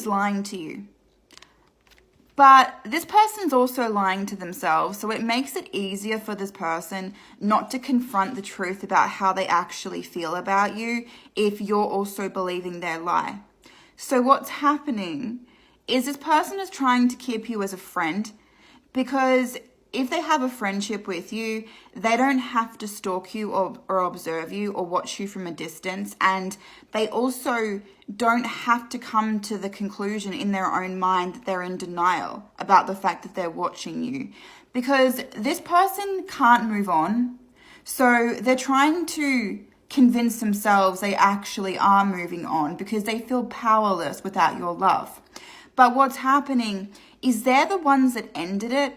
is lying to you. But this person's also lying to themselves, so it makes it easier for this person not to confront the truth about how they actually feel about you if you're also believing their lie. So what's happening is this person is trying to keep you as a friend, because if they have a friendship with you, they don't have to stalk you or observe you or watch you from a distance. And they also don't have to come to the conclusion in their own mind that they're in denial about the fact that they're watching you. Because this person can't move on. So they're trying to convince themselves they actually are moving on because they feel powerless without your love. But what's happening is they're the ones that ended it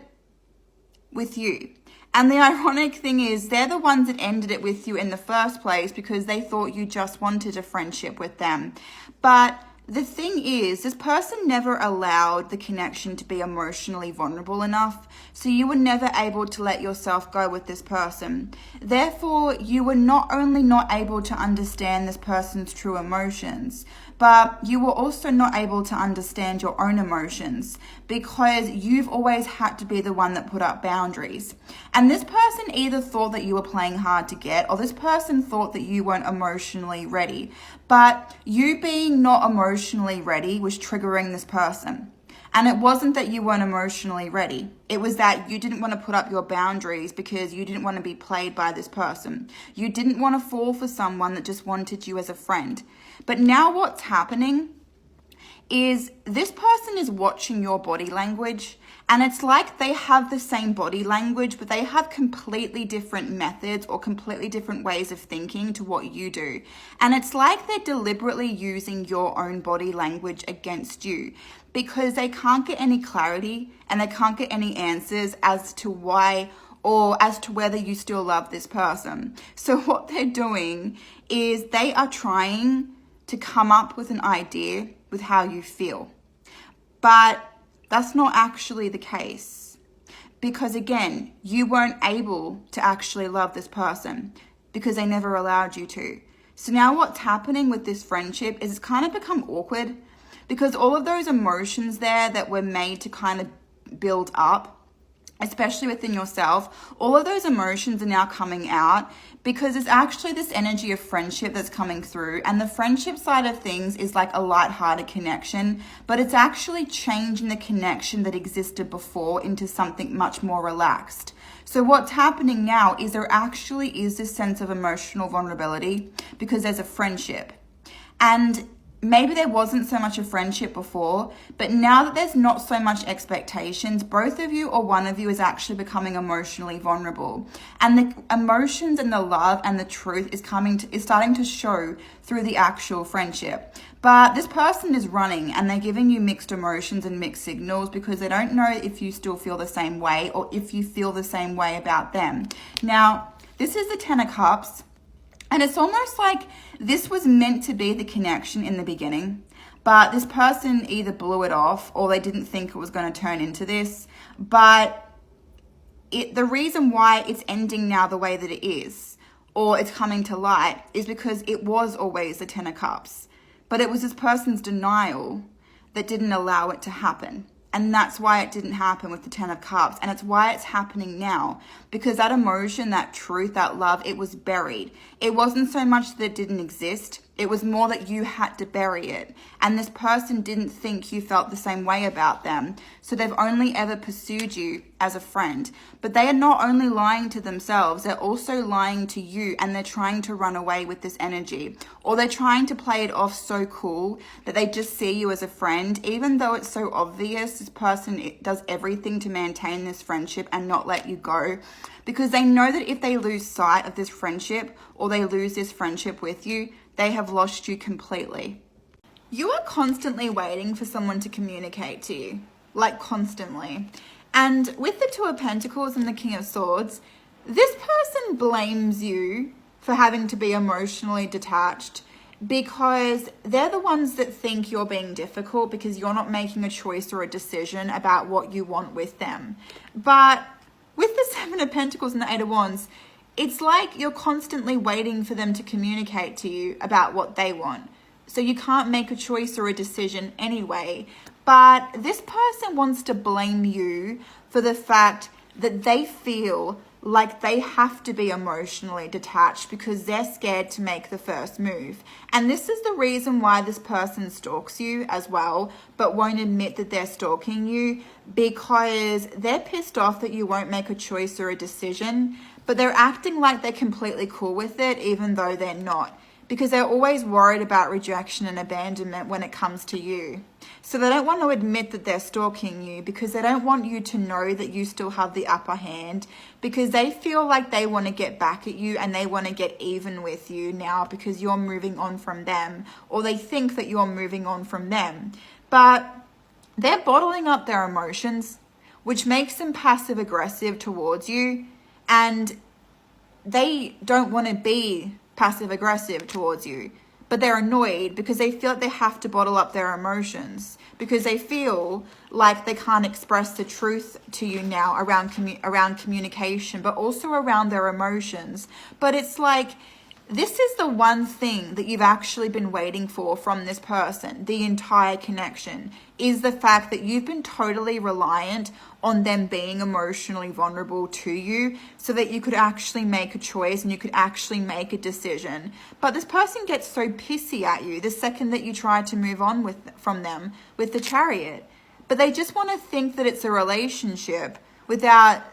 with you. And the ironic thing is they're the ones that ended it with you in the first place because they thought you just wanted a friendship with them. But the thing is, this person never allowed the connection to be emotionally vulnerable enough, so you were never able to let yourself go with this person. Therefore, you were not only not able to understand this person's true emotions, but you were also not able to understand your own emotions because you've always had to be the one that put up boundaries. And this person either thought that you were playing hard to get, or this person thought that you weren't emotionally ready. But you being not emotionally ready was triggering this person. And it wasn't that you weren't emotionally ready. It was that you didn't want to put up your boundaries because you didn't want to be played by this person. You didn't want to fall for someone that just wanted you as a friend. But now what's happening is this person is watching your body language, and it's like they have the same body language, but they have completely different methods or completely different ways of thinking to what you do. And it's like they're deliberately using your own body language against you because they can't get any clarity and they can't get any answers as to why or as to whether you still love this person. So what they're doing is they are trying to come up with an idea with how you feel. But that's not actually the case. Because again, you weren't able to actually love this person because they never allowed you to. So now what's happening with this friendship is it's kind of become awkward because all of those emotions there that were made to kind of build up, especially within yourself, all of those emotions are now coming out because it's actually this energy of friendship that's coming through. And the friendship side of things is like a light-hearted connection, but it's actually changing the connection that existed before into something much more relaxed. So what's happening now is there actually is this sense of emotional vulnerability because there's a friendship. And maybe there wasn't so much a friendship before, but now that there's not so much expectations, both of you or one of you is actually becoming emotionally vulnerable. And the emotions and the love and the truth is starting to show through the actual friendship. But this person is running and they're giving you mixed emotions and mixed signals because they don't know if you still feel the same way or if you feel the same way about them. Now, this is the Ten of Cups. And it's almost like this was meant to be the connection in the beginning, but this person either blew it off or they didn't think it was going to turn into this. But the reason why it's ending now the way that it is, or it's coming to light, is because it was always the Ten of Cups. But it was this person's denial that didn't allow it to happen. And that's why it didn't happen with the Ten of Cups. And it's why it's happening now. Because that emotion, that truth, that love, it was buried. It wasn't so much that it didn't exist. It was more that you had to bury it. And this person didn't think you felt the same way about them. So they've only ever pursued you as a friend. But they are not only lying to themselves, they're also lying to you, and they're trying to run away with this energy. Or they're trying to play it off so cool that they just see you as a friend, even though it's so obvious this person does everything to maintain this friendship and not let you go. Because they know that if they lose sight of this friendship or they lose this friendship with you, they have lost you completely. You are constantly waiting for someone to communicate to you, like constantly. And with the Two of Pentacles and the King of Swords, this person blames you for having to be emotionally detached because they're the ones that think you're being difficult because you're not making a choice or a decision about what you want with them. But with the Seven of Pentacles and the Eight of Wands, it's like you're constantly waiting for them to communicate to you about what they want. So you can't make a choice or a decision anyway. But this person wants to blame you for the fact that they feel like they have to be emotionally detached because they're scared to make the first move. And this is the reason why this person stalks you as well, but won't admit that they're stalking you, because they're pissed off that you won't make a choice or a decision, but they're acting like they're completely cool with it, even though they're not, because they're always worried about rejection and abandonment when it comes to you. So they don't want to admit that they're stalking you because they don't want you to know that you still have the upper hand, because they feel like they want to get back at you and they want to get even with you now because you're moving on from them, or they think that you're moving on from them. But they're bottling up their emotions, which makes them passive aggressive towards you, and they don't want to be passive aggressive towards you, but they're annoyed because they feel like they have to bottle up their emotions, because they feel like they can't express the truth to you now around communication, but also around their emotions. But it's like, this is the one thing that you've actually been waiting for from this person. The entire connection is the fact that you've been totally reliant on them being emotionally vulnerable to you so that you could actually make a choice and you could actually make a decision. But this person gets so pissy at you the second that you try to move on from them with the Chariot. But they just want to think that it's a relationship without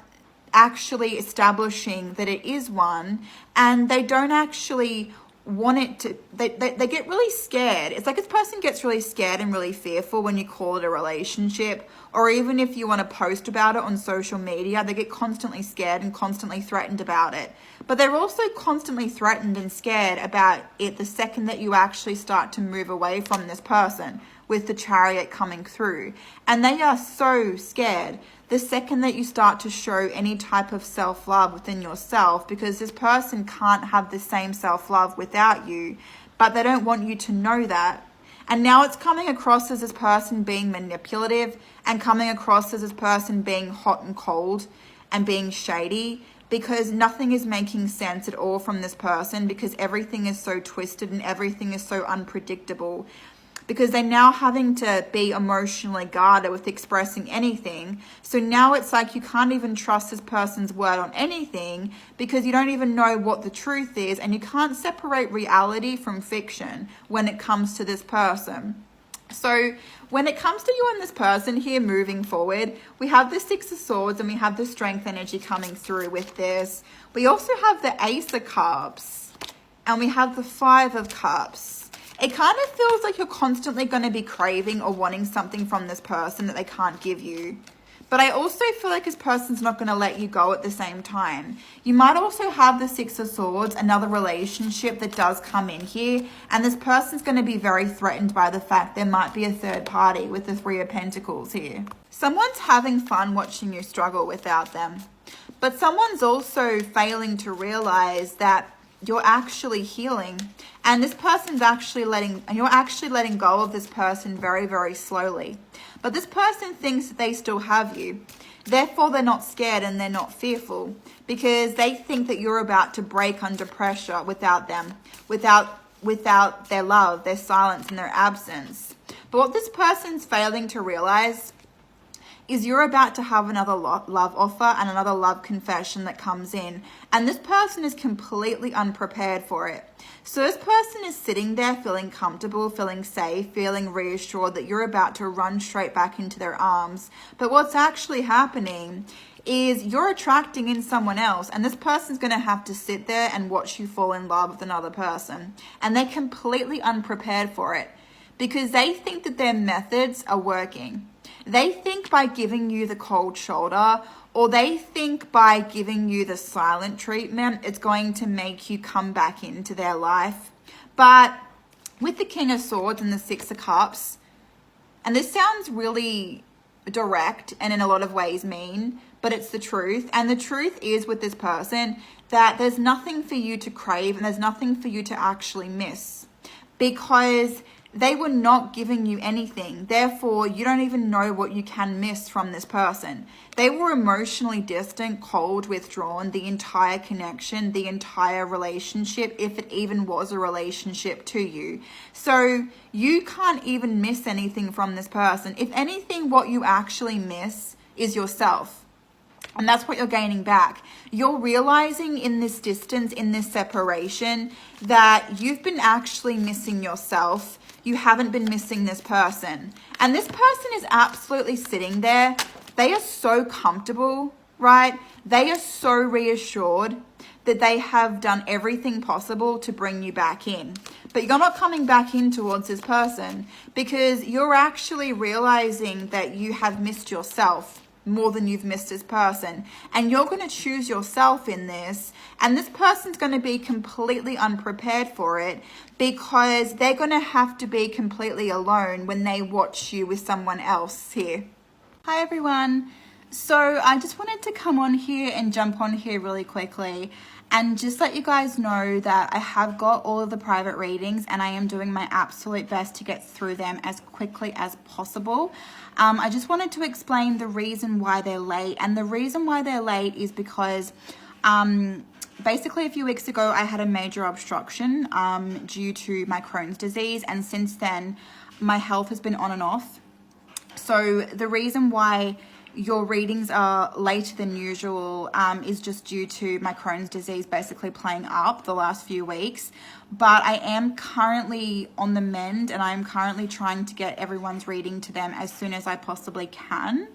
actually establishing that it is one, and they don't actually want it to, they get really scared. It's like this person gets really scared and really fearful when you call it a relationship, or even if you want to post about it on social media, they get constantly scared and constantly threatened about it. But they're also constantly threatened and scared about it the second that you actually start to move away from this person with the Chariot coming through. And they are so scared the second that you start to show any type of self-love within yourself, because this person can't have the same self-love without you, but they don't want you to know that. And now it's coming across as this person being manipulative, and coming across as this person being hot and cold and being shady, because nothing is making sense at all from this person, because everything is so twisted and everything is so unpredictable. Because they're now having to be emotionally guarded with expressing anything. So now it's like you can't even trust this person's word on anything, because you don't even know what the truth is, and you can't separate reality from fiction when it comes to this person. So when it comes to you and this person here moving forward, we have the Six of Swords and we have the Strength energy coming through with this. We also have the Ace of Cups and we have the Five of Cups. It kind of feels like you're constantly going to be craving or wanting something from this person that they can't give you. But I also feel like this person's not going to let you go at the same time. You might also have the Six of Swords, another relationship that does come in here. And this person's going to be very threatened by the fact there might be a third party with the Three of Pentacles here. Someone's having fun watching you struggle without them. But someone's also failing to realize that you're actually healing, and this person's actually you're actually letting go of this person very, very slowly. But this person thinks that they still have you. Therefore, they're not scared and they're not fearful, because they think that you're about to break under pressure without them, without their love, their silence, and their absence. But what this person's failing to realize is you're about to have another love offer and another love confession that comes in. And this person is completely unprepared for it. So this person is sitting there feeling comfortable, feeling safe, feeling reassured that you're about to run straight back into their arms. But what's actually happening is you're attracting in someone else, and this person's going to have to sit there and watch you fall in love with another person. And they're completely unprepared for it, because they think that their methods are working. They think by giving you the cold shoulder, or they think by giving you the silent treatment, it's going to make you come back into their life. But with the King of Swords and the Six of Cups, and this sounds really direct and in a lot of ways mean, but it's the truth. And the truth is with this person that there's nothing for you to crave and there's nothing for you to actually miss, because they were not giving you anything. Therefore, you don't even know what you can miss from this person. They were emotionally distant, cold, withdrawn, the entire connection, the entire relationship, if it even was a relationship to you. So you can't even miss anything from this person. If anything, what you actually miss is yourself. And that's what you're gaining back. You're realizing in this distance, in this separation, that you've been actually missing yourself. You haven't been missing this person. And this person is absolutely sitting there. They are so comfortable, right? They are so reassured that they have done everything possible to bring you back in. But you're not coming back in towards this person because you're actually realizing that you have missed yourself more than you've missed this person, and you're going to choose yourself in this, and this person's going to be completely unprepared for it because they're going to have to be completely alone when they watch you with someone else here. Hi everyone. So I just wanted to come on here and jump on here really quickly and just let you guys know that I have got all of the private readings and I am doing my absolute best to get through them as quickly as possible. I just wanted to explain the reason why they're late, and the reason why they're late is because basically a few weeks ago I had a major obstruction due to my Crohn's disease, and since then my health has been on and off. So the reason why your readings are later than usual is just due to my Crohn's disease basically playing up the last few weeks. But I am currently on the mend, and I'm currently trying to get everyone's reading to them as soon as I possibly can.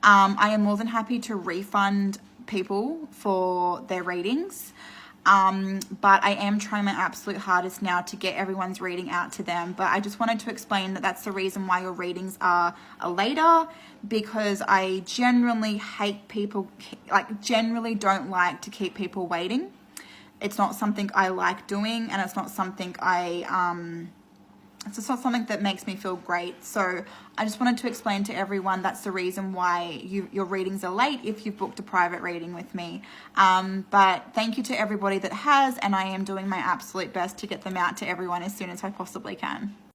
I am more than happy to refund people for their readings. But I am trying my absolute hardest now to get everyone's reading out to them. But I just wanted to explain that that's the reason why your readings are later, because I generally hate people, generally don't like to keep people waiting. It's not something I like doing, and it's not something it's just not something that makes me feel great. So I just wanted to explain to everyone that's the reason why your readings are late if you've booked a private reading with me. But thank you to everybody that has, and I am doing my absolute best to get them out to everyone as soon as I possibly can.